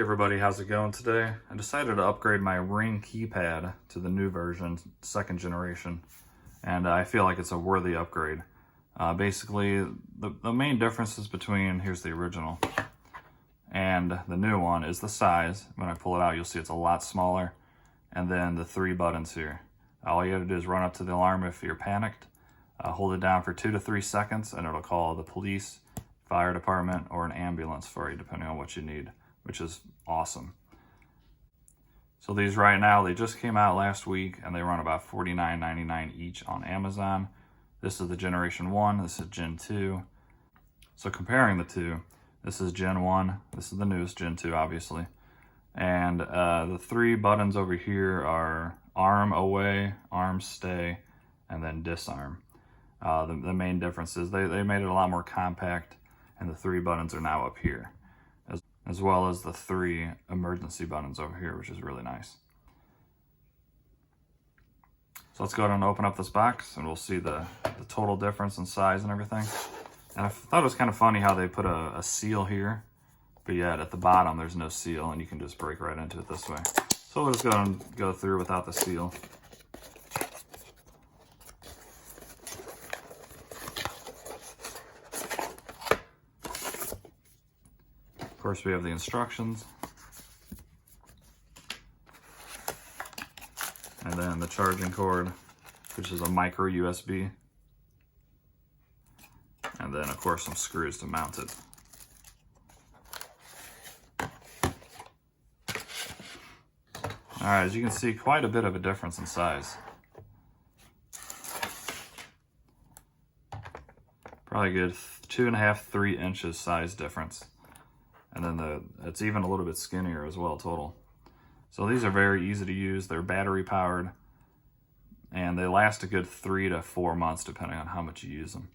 everybody, how's it going today? I decided to upgrade my Ring keypad to the new version, 2nd generation, and I feel like it's a worthy upgrade. Basically, the main differences between, here's the original, and the new one is the size. When I pull it out, you'll see it's a lot smaller, and then the 3 buttons here. All you have to do is run up to the alarm if you're panicked, hold it down for 2 to 3 seconds, and it'll call the police, fire department, or an ambulance for you, depending on what you need, which is awesome. So these right now, they just came out last week, and they run about $49.99 each on Amazon. This is the Generation 1, this is Gen 2. So comparing the two, this is Gen 1, this is the newest Gen 2, obviously. And the 3 buttons over here are arm away, arm stay, and then disarm. The main difference is they made it a lot more compact, and the 3 buttons are now up here, as well as the 3 emergency buttons over here, which is really nice. So let's go ahead and open up this box, and we'll see the total difference in size and everything. And I thought it was kind of funny how they put a seal here, but yet at the bottom there's no seal, and you can just break right into it this way. So we'll just go and go through without the seal. Of course, we have the instructions, and then the charging cord, which is a micro USB, and then of course some screws to mount it. All right, as you can see, quite a bit of a difference in size. Probably a good 2.5 to 3 inches size difference. And then it's even a little bit skinnier as well total. So these are very easy to use. They're battery powered, and they last a good 3 to 4 months depending on how much you use them.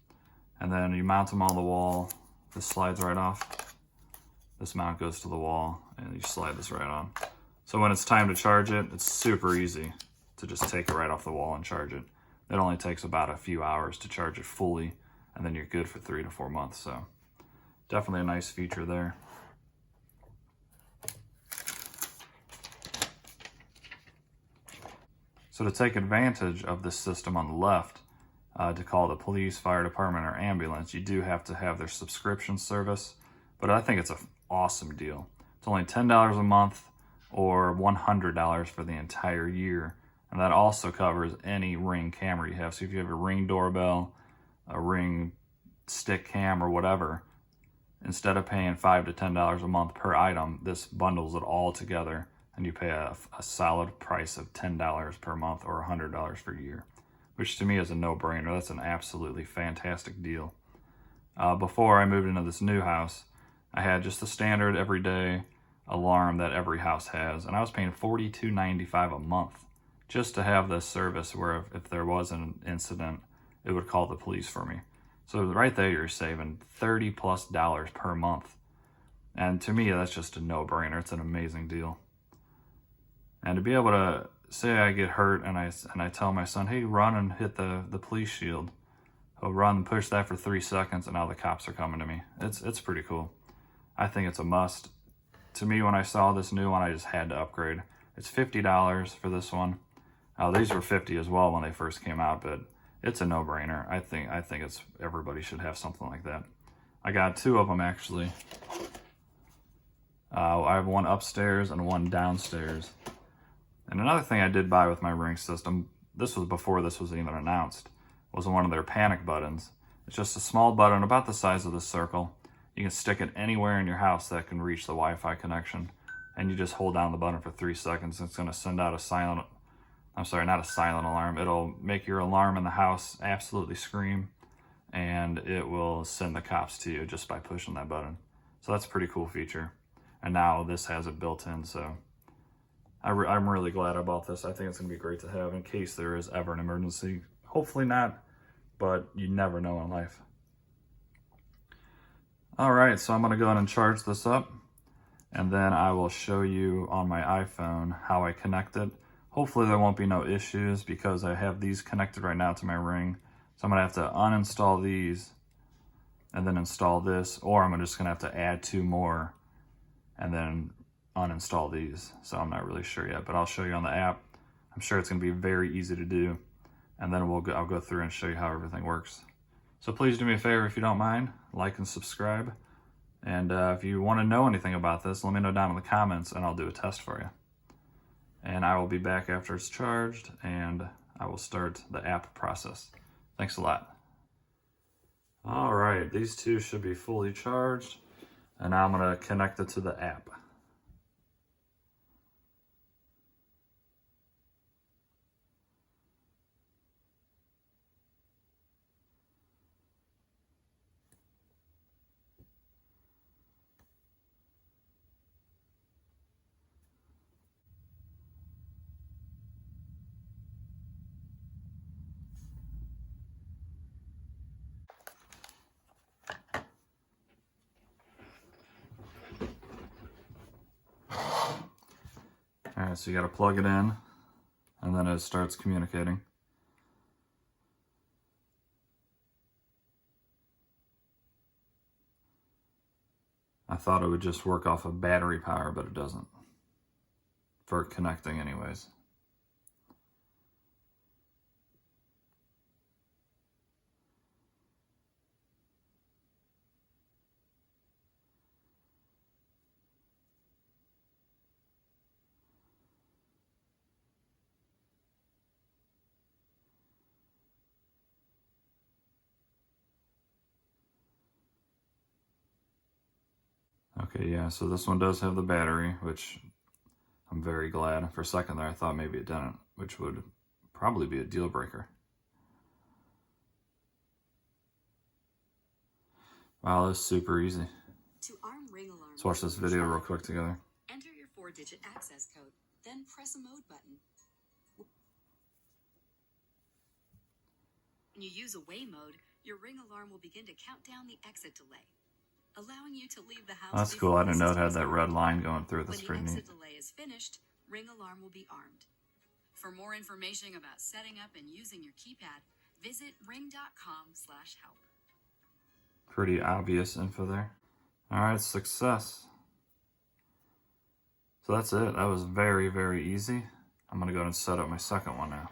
And then you mount them on the wall. This slides right off. This mount goes to the wall, and you slide this right on. So when it's time to charge it, it's super easy to just take it right off the wall and charge it. It only takes about a few hours to charge it fully, and then you're good for 3 to 4 months. So definitely a nice feature there. So to take advantage of this system on the left, to call the police, fire department, or ambulance, you do have to have their subscription service, but I think it's an awesome deal. It's only $10 a month or $100 for the entire year, and that also covers any Ring camera you have. So if you have a Ring doorbell, a Ring stick cam, or whatever, instead of paying $5 to $10 a month per item, this bundles it all together, and you pay a solid price of $10 per month or $100 per year, which to me is a no-brainer. That's an absolutely fantastic deal. Before I moved into this new house, I had just the standard everyday alarm that every house has, and I was paying $42.95 a month just to have this service where if there was an incident, it would call the police for me. So right there, you're saving $30+ per month. And to me, that's just a no-brainer. It's an amazing deal. And to be able to say I get hurt and I tell my son, hey, run and hit the police shield. He'll run and push that for 3 seconds, and now the cops are coming to me. It's pretty cool. I think it's a must. To me, when I saw this new one, I just had to upgrade. It's $50 for this one. These were $50 as well when they first came out, but it's a no-brainer. I think everybody should have something like that. I got 2 of them actually. I have one upstairs and one downstairs. And another thing I did buy with my Ring system, this was before this was even announced, was one of their panic buttons. It's just a small button about the size of this circle. You can stick it anywhere in your house that can reach the Wi-Fi connection, and you just hold down the button for 3 seconds. It's going to send out not a silent alarm. It'll make your alarm in the house absolutely scream, and it will send the cops to you just by pushing that button. So that's a pretty cool feature. And now this has it built in, so I'm really glad I bought this. I think it's going to be great to have in case there is ever an emergency. Hopefully not, but you never know in life. All right, so I'm going to go ahead and charge this up, and then I will show you on my iPhone how I connect it. Hopefully there won't be no issues because I have these connected right now to my Ring. So I'm going to have to uninstall these and then install this, or I'm just going to have to add 2 more and then uninstall these, so I'm not really sure yet, but I'll show you on the app. I'm sure it's going to be very easy to do, and then I'll go through and show you how everything works. So please do me a favor if you don't mind, like and subscribe. And if you want to know anything about this, let me know down in the comments and I'll do a test for you. And I will be back after it's charged and I will start the app process. Thanks a lot. All right, these two should be fully charged. And now I'm going to connect it to the app. All right, so you got to plug it in, and then it starts communicating. I thought it would just work off of battery power, but it doesn't. For connecting anyways. Okay, yeah, so this one does have the battery, which I'm very glad. For a second there, I thought maybe it didn't, which would probably be a deal breaker. Wow, that's super easy. To arm ring alarm, Let's watch this video real quick together. enter your 4-digit access code, then press a mode button. When you use away mode, your ring alarm will begin to count down the exit delay, allowing you to leave the house. That's cool. I didn't know it had that red line going through it. That's pretty neat. When the exit delay is finished, ring alarm will be armed. For more information about setting up and using your keypad, visit ring.com/help. Pretty obvious info there. All right, success. So that's it. That was very, very easy. I'm gonna go ahead and set up my second one now.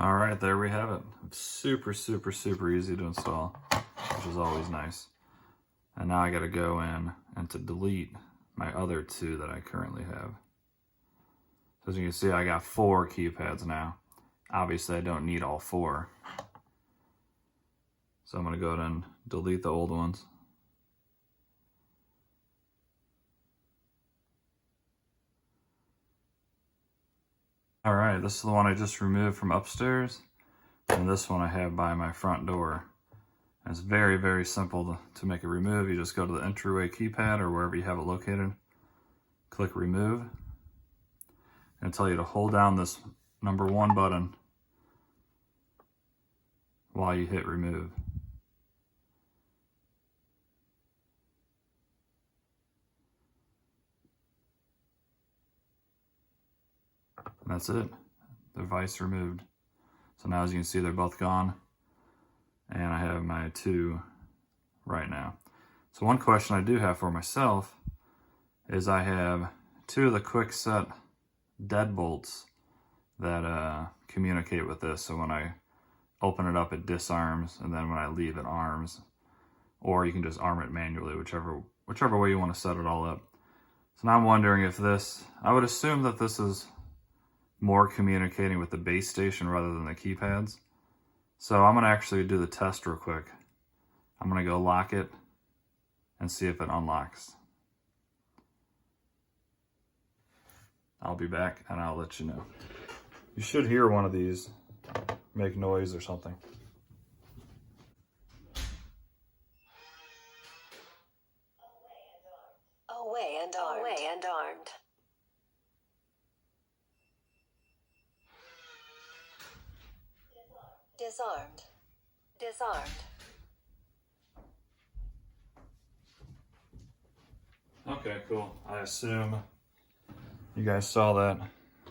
All right, there we have it. It's super, super, super easy to install, which is always nice. And now I gotta go in and to delete my other two that I currently have. So as you can see, I got 4 keypads now. Obviously, I don't need all 4. So I'm gonna go ahead and delete the old ones. All right, this is the one I just removed from upstairs, and this one I have by my front door. And it's very, very simple to make a remove. You just go to the entryway keypad or wherever you have it located, click remove, and it'll tell you to hold down this number 1 button while you hit remove. And that's it. The device removed. So now as you can see, they're both gone. And I have my 2 right now. So one question I do have for myself is I have 2 of the quick set deadbolts that communicate with this. So when I open it up, it disarms, and then when I leave, it arms. Or you can just arm it manually, whichever way you want to set it all up. So now I'm wondering if this, I would assume that this is more communicating with the base station rather than the keypads. So I'm gonna actually do the test real quick. I'm gonna go lock it and see if it unlocks. I'll be back and I'll let you know. You should hear one of these make noise or something. Away and armed. Away and armed. Disarmed. Disarmed. Okay, cool. I assume you guys saw that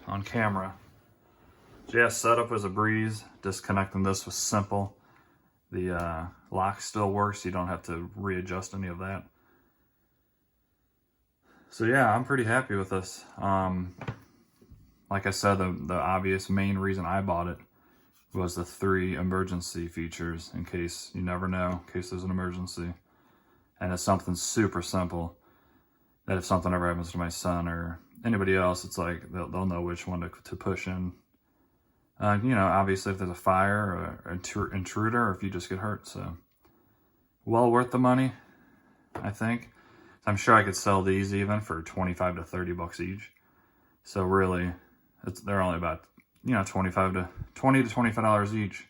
on camera. So yeah, setup was a breeze. Disconnecting this was simple. The lock still works. You don't have to readjust any of that. So yeah, I'm pretty happy with this. Like I said, the obvious main reason I bought it was the 3 emergency features, in case you never know, in case there's an emergency. And it's something super simple that if something ever happens to my son or anybody else, it's like they'll know which one to push in. You know, obviously if there's a fire or intruder, or if you just get hurt. So well worth the money, I think. I'm sure I could sell these even for 25 to 30 bucks each. So really, they're only about, you know, $20 to $25 each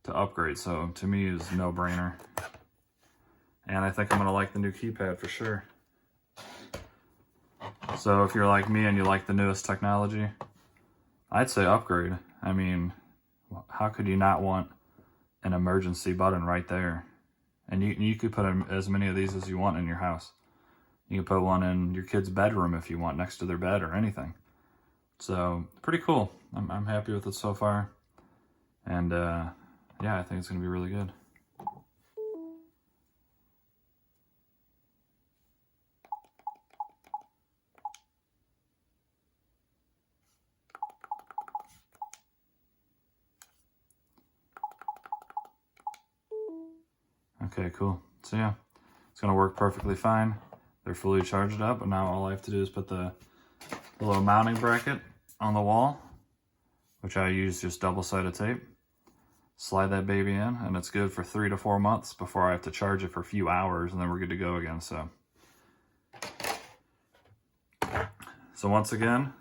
to upgrade. So to me, is no brainer. And I think I'm gonna like the new keypad for sure. So if you're like me and you like the newest technology, I'd say upgrade. I mean, how could you not want an emergency button right there? And you could put as many of these as you want in your house. You can put one in your kid's bedroom if you want, next to their bed or anything. So pretty cool. I'm happy with it so far. And yeah, I think it's gonna be really good. Okay, cool. So yeah, it's gonna work perfectly fine. They're fully charged up, and now all I have to do is put the little mounting bracket on the wall, which I use just double-sided tape. Slide that baby in, and it's good for 3 to 4 months before I have to charge it for a few hours, and then we're good to go again. So once again,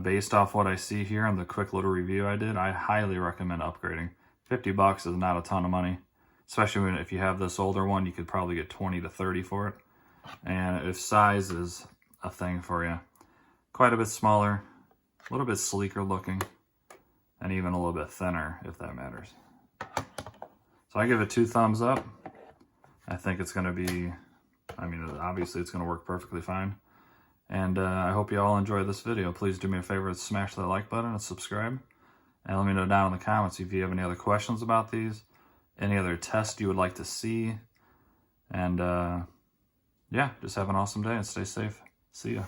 based off what I see here on the quick little review I did, I highly recommend upgrading. 50 bucks is not a ton of money, especially if you have this older one. You could probably get 20 to 30 for it. And if size is a thing for you, quite a bit smaller, a little bit sleeker looking, and even a little bit thinner, if that matters. So I give it 2 thumbs up. I think it's gonna be, I mean, obviously it's gonna work perfectly fine. And I hope you all enjoy this video. Please do me a favor, smash that like button and subscribe. And let me know down in the comments if you have any other questions about these, any other tests you would like to see. And yeah, just have an awesome day and stay safe. See ya.